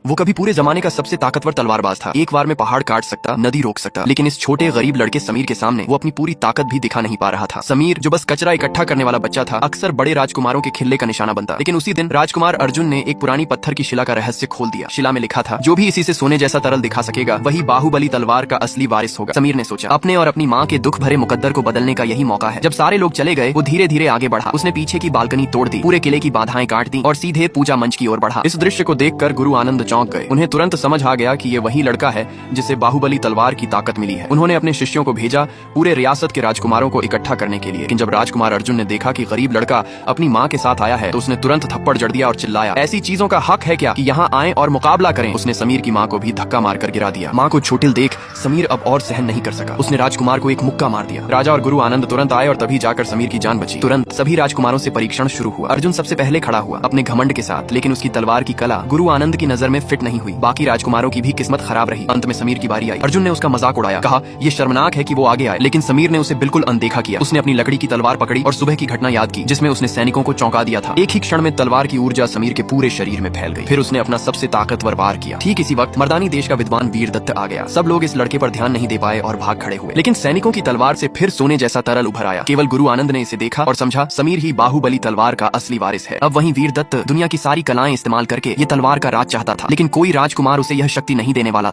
वो कभी पूरे जमाने का सबसे ताकतवर तलवारबाज था। एक बार में पहाड़ काट सकता, नदी रोक सकता, लेकिन इस छोटे गरीब लड़के समीर के सामने वो अपनी पूरी ताकत भी दिखा नहीं पा रहा था। समीर जो बस कचरा इकट्ठा करने वाला बच्चा था, अक्सर बड़े राजकुमारों के खिल्ले का निशाना बनता। लेकिन उसी दिन राजकुमार अर्जुन ने एक पुरानी पत्थर की शिला का रहस्य खोल दिया। शिला में लिखा था, जो भी इसी से सोने जैसा तरल दिखा सकेगा वही बाहुबली तलवार का असली वारिस होगा। समीर ने सोचा, अपने और अपनी माँ के दुख भरे मुकद्दर को बदलने का यही मौका है। जब सारे लोग चले गए, वो धीरे धीरे आगे बढ़ा। उसने पीछे की बालकनी तोड़ दी, पूरे किले की बाधाएं काट दी और सीधे पूजा मंच की ओर बढ़ा। इस दृश्य को देखकर गुरु आनंद चौंक गए। उन्हें तुरंत समझ आ गया कि ये वही लड़का है जिसे बाहुबली तलवार की ताकत मिली है। उन्होंने अपने शिष्यों को भेजा पूरे रियासत के राजकुमारों को इकट्ठा करने के लिए। लेकिन जब राजकुमार अर्जुन ने देखा कि गरीब लड़का अपनी माँ के साथ आया है, तो उसने तुरंत थप्पड़ जड़ दिया और चिल्लाया, ऐसी चीजों का हक है क्या कि यहाँ आए और मुकाबला करें। उसने समीर की माँ को भी धक्का मारकर गिरा दिया। माँ को चोटिल देख समीर अब और सहन नहीं कर सका। उसने राजकुमार को एक मुक्का मार दिया। राजा और गुरु आनंद तुरंत आए और तभी जाकर समीर की जान बची। तुरंत सभी राजकुमारों से परीक्षण शुरू हुआ। अर्जुन सबसे पहले खड़ा हुआ अपने घमंड के साथ, लेकिन उसकी तलवार की कला गुरु आनंद की नजर में फिट नहीं हुई। बाकी राजकुमारों की भी किस्मत खराब रही। अंत में समीर की बारी आई। अर्जुन ने उसका मजाक उड़ाया, कहा यह शर्मनाक है कि वो आगे आए, लेकिन समीर ने उसे बिल्कुल अनदेखा किया। उसने अपनी लकड़ी की तलवार पकड़ी और सुबह की घटना याद की जिसमें उसने सैनिकों को चौंका दिया था। एक ही क्षण में तलवार की ऊर्जा समीर के पूरे शरीर में फैल गई। फिर उसने अपना सबसे ताकतवर वार किया। ठीक इसी वक्त मर्दानी देश का विद्वान वीर दत्त आ गया। सब लोग इस लड़के पर ध्यान नहीं दे पाए और भाग खड़े हुए, लेकिन सैनिकों की तलवार से फिर सोने जैसा तरल उभर आया। केवल गुरु आनंद ने इसे देखा और समझा समीर ही बाहुबली तलवार का असली वारिस है। अब वहीं वीर दत्त दुनिया की सारी कलाएं इस्तेमाल करके ये तलवार का राज चाहता था, लेकिन कोई राजकुमार उसे यह शक्ति नहीं देने वाला।